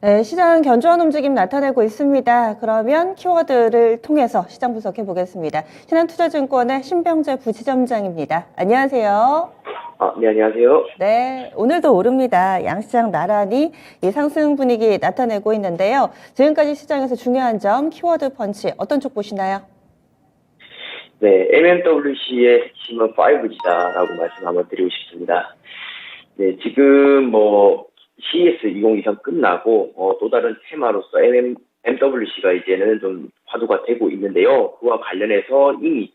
네, 시장 견조한 움직임 나타내고 있습니다. 그러면 키워드를 통해서 시장 분석해 보겠습니다. 신한투자증권의 신병재 부지점장입니다. 안녕하세요. 네, 안녕하세요. 네, 오늘도 오릅니다. 양시장 나란히 이 상승 분위기 나타내고 있는데요. 지금까지 시장에서 중요한 점, 키워드 펀치 어떤 쪽 보시나요? 네, MMWC의 핵심은 5G다라고 말씀 한번 드리고 싶습니다. 네, 지금 CES 2023 끝나고 또 다른 테마로서 MWC가 이제는 좀 화두가 되고 있는데요. 그와 관련해서 이미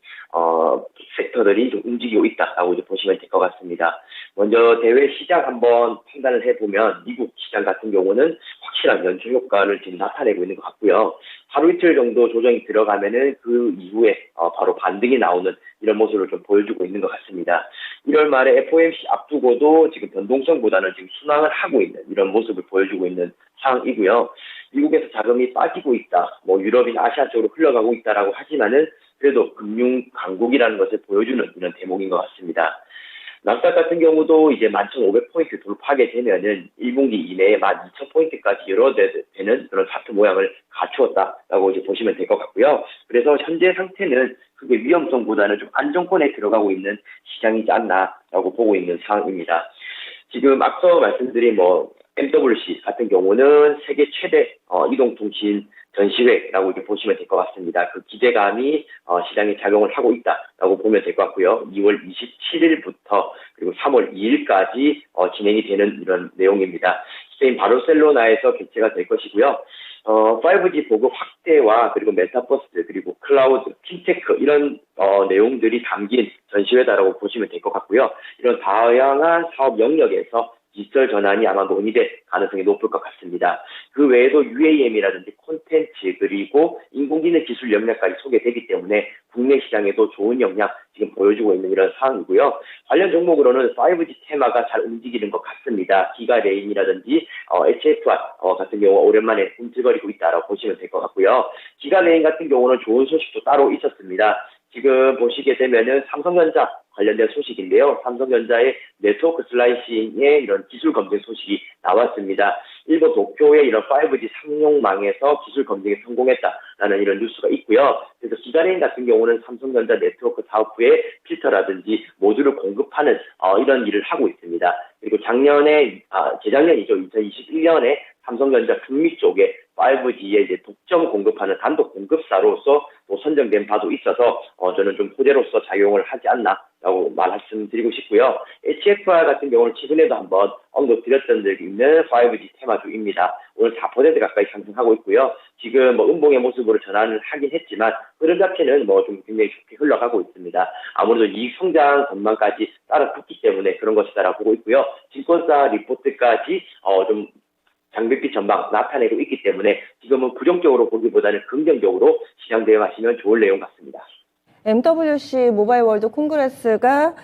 섹터들이 좀 움직이고 있다라고 이제 보시면 될 것 같습니다. 먼저 대외 시장 한번 판단을 해보면 미국 시장 같은 경우는 확실한 연초 효과를 지금 나타내고 있는 것 같고요. 하루 이틀 정도 조정이 들어가면은 그 이후에 바로 반등이 나오는 이런 모습을 좀 보여주고 있는 것 같습니다. 1월 말에 FOMC 앞두고도 지금 변동성보다는 지금 순항을 하고 있는 이런 모습을 보여주고 있는 상황이고요. 미국에서 자금이 빠지고 있다, 유럽이나 아시아 쪽으로 흘러가고 있다라고 하지만은 그래도 금융 강국이라는 것을 보여주는 이런 대목인 것 같습니다. 나스닥 같은 경우도 이제 11,500포인트 돌파하게 되면은 1분기 이내에 12,000포인트까지 열어되는 그런 차트 모양을 갖추었다라고 이제 보시면 될 것 같고요. 그래서 현재 상태는 그게 위험성보다는 좀 안정권에 들어가고 있는 시장이지 않나라고 보고 있는 상황입니다. 지금 앞서 말씀드린 MWC 같은 경우는 세계 최대 이동통신 전시회라고 이렇게 보시면 될 것 같습니다. 그 기대감이 시장에 작용을 하고 있다라고 보면 될 것 같고요. 2월 27일부터 그리고 3월 2일까지 진행이 되는 이런 내용입니다. 스페인 바르셀로나에서 개최가 될 것이고요. 5G 보급 확대와 그리고 메타버스 그리고 클라우드, 핀테크 이런 내용들이 담긴 전시회다라고 보시면 될 것 같고요. 이런 다양한 사업 영역에서 디지털 전환이 아마 논의될 가능성이 높을 것 같습니다. 그 외에도 UAM이라든지 콘텐츠 그리고 인공지능 기술 역량까지 소개되기 때문에 국내 시장에도 좋은 역량 지금 보여주고 있는 이런 상황이고요. 관련 종목으로는 5G 테마가 잘 움직이는 것 같습니다. 기가레인이라든지 HFR 같은 경우가 오랜만에 움직거리고 있다라고 보시면 될 것 같고요. 기가레인 같은 경우는 좋은 소식도 따로 있었습니다. 지금 보시게 되면은 삼성전자 관련된 소식인데요. 삼성전자의 네트워크 슬라이싱의 이런 기술 검증 소식이 나왔습니다. 일본 도쿄의 이런 5G 상용망에서 기술 검증에 성공했다라는 이런 뉴스가 있고요. 그래서 기가레인 같은 경우는 삼성전자 네트워크 사업부에 필터라든지 모듈을 공급하는 이런 일을 하고 있습니다. 그리고 재작년이죠. 2021년에 삼성전자 북미 쪽에 5G에 이제 독점 공급하는 단독 공급사로서 또 선정된 바도 있어서 저는 좀 토대로서 작용을 하지 않나라고 말씀드리고 싶고요. HFR 같은 경우는 최근에도 한번 언급드렸던 적이 있는 5G 테마주입니다. 오늘 4% 가까이 상승하고 있고요. 지금 음봉의 모습으로 전환을 하긴 했지만 흐름 자체는 좀 굉장히 좋게 흘러가고 있습니다. 아무래도 이익 성장 전망까지 따라붙기 때문에 그런 것이다라고 보고 있고요. 증권사 리포트까지 좀 장밋빛 전망 나타내고 있기 때문에 지금은 부정적으로 보기보다는 긍정적으로 시장 대응하시면 좋을 내용 같습니다. MWC 모바일 월드 콩그레스가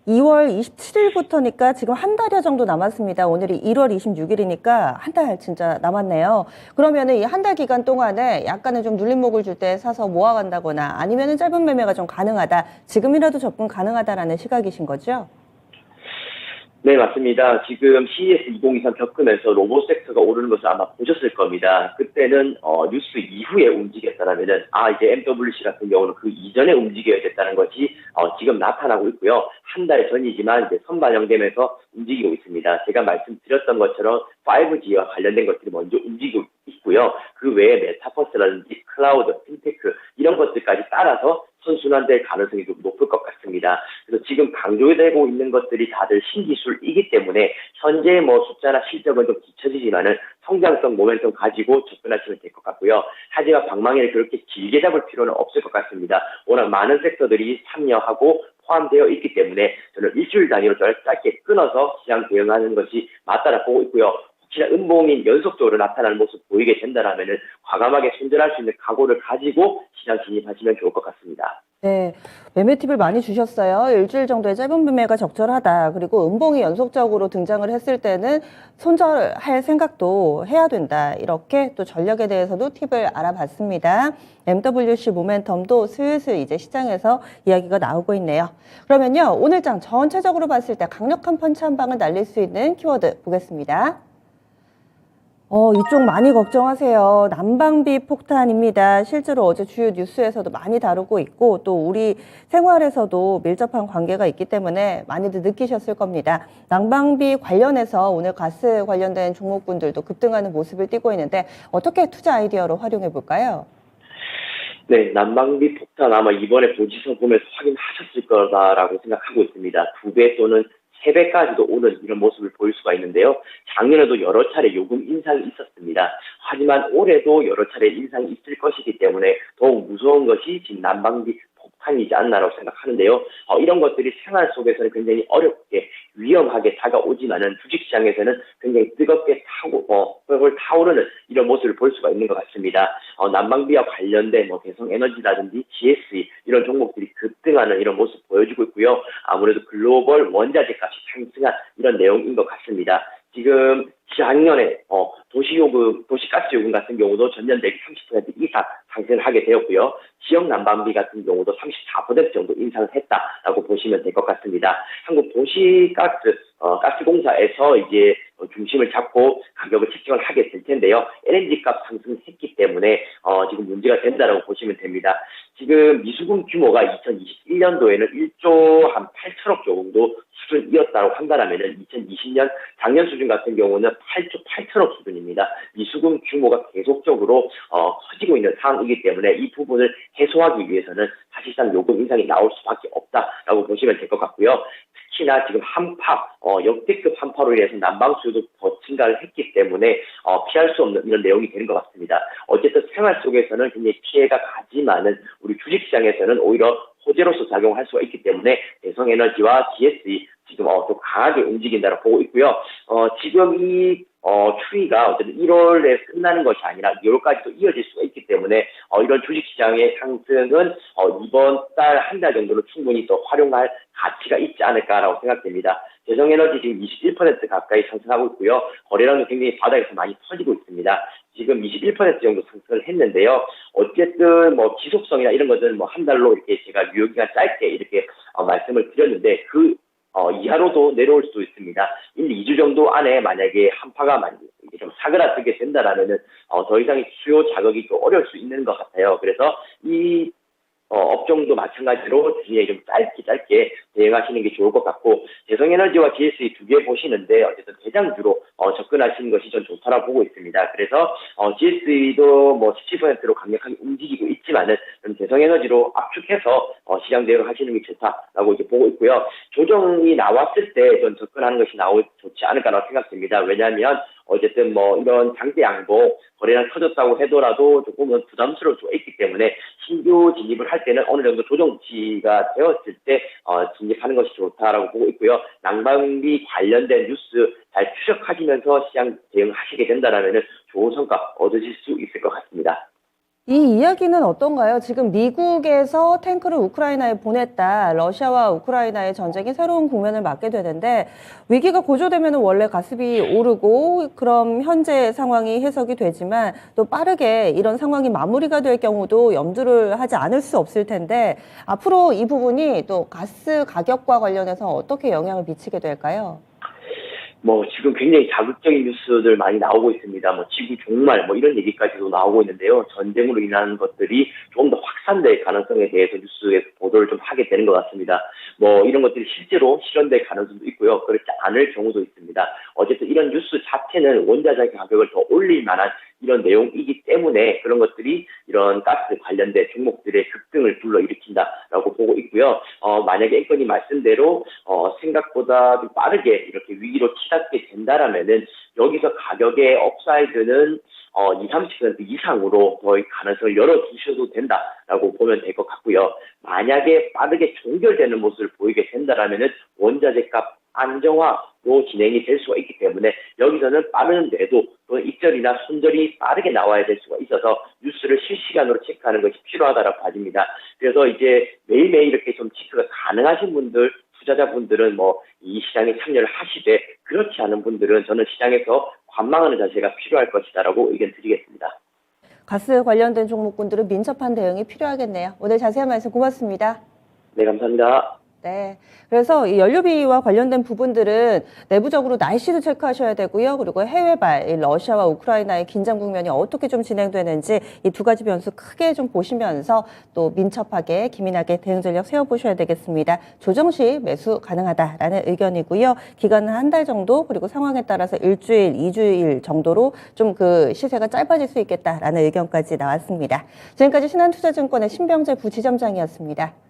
2월 27일부터니까 지금 한 달여 정도 남았습니다. 오늘이 1월 26일이니까 한 달 진짜 남았네요. 그러면은 이 한 달 기간 동안에 약간은 좀 눌림목을 줄 때 사서 모아간다거나 아니면은 짧은 매매가 좀 가능하다. 지금이라도 접근 가능하다라는 시각이신 거죠? 네, 맞습니다. 지금 CES 2023 겪으면서 로봇 섹터가 오르는 것을 아마 보셨을 겁니다. 그때는 뉴스 이후에 움직였다면은 이제 MWC 같은 경우는 그 이전에 움직여야 됐다는 것이 지금 나타나고 있고요. 한 달 전이지만 이제 선반영되면서 움직이고 있습니다. 제가 말씀드렸던 것처럼 5G와 관련된 것들이 먼저 움직이고 있고요. 그 외에 메타버스라든지 클라우드, 핀테크 이런 것들까지 따라서 선순환될 가능성이 좀 높을 것 같습니다. 그래서 지금 강조되고 있는 것들이 다들 신기술이기 때문에 현재 숫자나 실적은 좀 뒤처지지만은 성장성, 모멘텀 가지고 접근하시면 될 것 같고요. 하지만 방망이를 그렇게 길게 잡을 필요는 없을 것 같습니다. 워낙 많은 섹터들이 참여하고 포함되어 있기 때문에 저는 일주일 단위로 짧게 끊어서 시장 대응하는 것이 맞다라 보고 있고요. 혹시나 음봉이 연속적으로 나타나는 모습 보이게 된다면은 과감하게 손절할 수 있는 각오를 가지고 시장 진입하시면 좋을 것 같습니다. 네, 매매 팁을 많이 주셨어요. 일주일 정도의 짧은 매매가 적절하다. 그리고 음봉이 연속적으로 등장을 했을 때는 손절할 생각도 해야 된다. 이렇게 또 전략에 대해서도 팁을 알아봤습니다. MWC 모멘텀도 슬슬 이제 시장에서 이야기가 나오고 있네요. 그러면요, 오늘 장 전체적으로 봤을 때 강력한 펀치 한 방을 날릴 수 있는 키워드 보겠습니다. 이쪽 많이 걱정하세요. 난방비 폭탄입니다. 실제로 어제 주요 뉴스에서도 많이 다루고 있고 또 우리 생활에서도 밀접한 관계가 있기 때문에 많이들 느끼셨을 겁니다. 난방비 관련해서 오늘 가스 관련된 종목군들도 급등하는 모습을 띠고 있는데 어떻게 투자 아이디어로 활용해 볼까요? 네, 난방비 폭탄 아마 이번에 보지서 보면서 확인하셨을 거다라고 생각하고 있습니다. 2배 또는 3배까지도 오는 이런 모습을 보일 수가 있는데요. 작년에도 여러 차례 요금 인상이 있었습니다. 하지만 올해도 여러 차례 인상이 있을 것이기 때문에 더욱 무서운 것이 지금 난방비 폭탄이지 않나라고 생각하는데요. 이런 것들이 생활 속에서는 굉장히 어렵게 위험하게 다가오지만은 주식시장에서는 굉장히 뜨겁게 펄펄 타오르는 이런 모습을 볼 수가 있는 것 같습니다. 난방비와 관련된 대성에너지라든지 GSE 이런 종목들이 급등하는 이런 모습 보여주고 있고요. 아무래도 글로벌 원자재 값이 상승한 이런 내용인 것 같습니다. 지금 작년에 도시가스요금 같은 경우도 전년 대비 30% 이상 상승을 하게 되었고요. 지역 난방비 같은 경우도 34% 정도 인상을 했다라고 보시면 될 것 같습니다. 한국 가스공사에서 이제 중심을 잡고 가격을 책정을 하게 될 텐데요. LNG 값 상승했기 때문에 지금 문제가 된다라고 보시면 됩니다. 지금 미수금 규모가 2021년도에는 1조 한 8천억 정도 수준이었다고 한다면은 2020년 작년 수준 같은 경우는 8조 8천억 수준입니다. 미수금 규모가 계속적으로 커지고 있는 상황이기 때문에 이 부분을 해소하기 위해서는 사실상 요금 인상이 나올 수밖에 없다라고 보시면 될 것 같고요. 특히나 지금 역대급 한파로 인해서 난방 수요도 더 증가를 했기 때문에 피할 수 없는 이런 내용이 되는 것 같습니다. 어쨌든 생활 속에서는 굉장히 피해가 가지만은 우리 주식시장에서는 오히려 호재로서 작용할 수가 있기 때문에 대성에너지와 GSE 지금 좀 강하게 움직인다고 보고 있고요. 지금 이 추이가 어쨌든 1월에 끝나는 것이 아니라 2월까지도 이어질 수가 있기 때문에 이런 주식시장의 상승은 이번 달 한 달 정도는 충분히 또 활용할 가치가 있지 않을까라고 생각됩니다. 대성에너지 지금 21% 가까이 상승하고 있고요. 거래량도 굉장히 바닥에서 많이 터지고 있습니다. 지금 21% 정도 상승을 했는데요. 어쨌든 지속성이나 이런 것들은 한 달로 이렇게 제가 유효기간 짧게 이렇게 말씀을 드렸는데 이하로도 내려올 수도 있습니다. 1, 2주 정도 안에 만약에 한파가 이게 좀 사그라들게 된다라면은 더 이상의 수요 자극이 좀 어려울 수 있는 것 같아요. 그래서 이 업종도 마찬가지로 주에 좀 짧게 대응하시는 게 좋을 것 같고, 대성에너지와 GSE 두 개 보시는데 어쨌든 대장주로 접근하시는 것이 전 좋다라고 보고 있습니다. 그래서 GSE도 17%로 강력하게 움직이고 있지만은 대성에너지로 압축해서 시장 대응하시는 게 좋다라고 이제 보고 있고요. 조정이 나왔을 때 전 접근하는 것이 좋지 않을까라고 생각됩니다. 왜냐하면 어쨌든 이런 장대 양봉 거래량 터졌다고 하더라도 조금은 부담스러울 수가 있기 때문에 신규 진입을 할 때는 어느 정도 조정치가 되었을 때 진입하는 것이 좋다라고 보고 있고요. 난방비 관련된 뉴스 잘 추적하시면서 시장 대응하시게 된다라면 좋은 성과 얻으실 수 있을 것 같습니다. 이 이야기는 어떤가요? 지금 미국에서 탱크를 우크라이나에 보냈다. 러시아와 우크라이나의 전쟁이 새로운 국면을 맞게 되는데 위기가 고조되면 원래 가스비 오르고 그럼 현재 상황이 해석이 되지만 또 빠르게 이런 상황이 마무리가 될 경우도 염두를 하지 않을 수 없을 텐데 앞으로 이 부분이 또 가스 가격과 관련해서 어떻게 영향을 미치게 될까요? 지금 굉장히 자극적인 뉴스들 많이 나오고 있습니다. 지구 종말, 이런 얘기까지도 나오고 있는데요. 전쟁으로 인한 것들이 조금 더 확산될 가능성에 대해서 뉴스에서 보도를 좀 하게 되는 것 같습니다. 이런 것들이 실제로 실현될 가능성도 있고요. 그렇지 않을 경우도 있습니다. 어쨌든 이런 뉴스 자체는 원자재 가격을 더 올릴 만한 이런 내용이기 때문에 그런 것들이 이런 가스 관련된 종목들의 급등을 불러일으킨다라고 보고 있고요. 만약에 앵커니 말씀대로 생각보다 좀 빠르게 이렇게 위기로 치닫게 된다라면은 여기서 가격의 업사이드는 20, 30% 이상으로 더 가능성을 열어두셔도 된다라고 보면 될 것 같고요. 만약에 빠르게 종결되는 모습을 보이게 된다라면은 원자재 값 안정화로 진행이 될 수가 있기 때문에 여기서는 빠른 매도 또는 입절이나 손절이 빠르게 나와야 될 수가 있어서 뉴스를 실시간으로 체크하는 것이 필요하다고 봐집니다. 그래서 이제 매일매일 이렇게 좀 체크가 가능하신 분들, 투자자분들은 이 시장에 참여를 하시되 그렇지 않은 분들은 저는 시장에서 관망하는 자세가 필요할 것이다라고 의견 드리겠습니다. 가스 관련된 종목군들은 민첩한 대응이 필요하겠네요. 오늘 자세한 말씀 고맙습니다. 네, 감사합니다. 네. 네. 그래서 이 연료비와 관련된 부분들은 내부적으로 날씨도 체크하셔야 되고요. 그리고 해외발, 이 러시아와 우크라이나의 긴장 국면이 어떻게 좀 진행되는지 이 두 가지 변수 크게 좀 보시면서 또 민첩하게 기민하게 대응 전략 세워보셔야 되겠습니다. 조정 시 매수 가능하다라는 의견이고요. 기간은 한 달 정도, 그리고 상황에 따라서 일주일, 2주일 정도로 좀 그 시세가 짧아질 수 있겠다라는 의견까지 나왔습니다. 지금까지 신한투자증권의 신병재 부지점장이었습니다.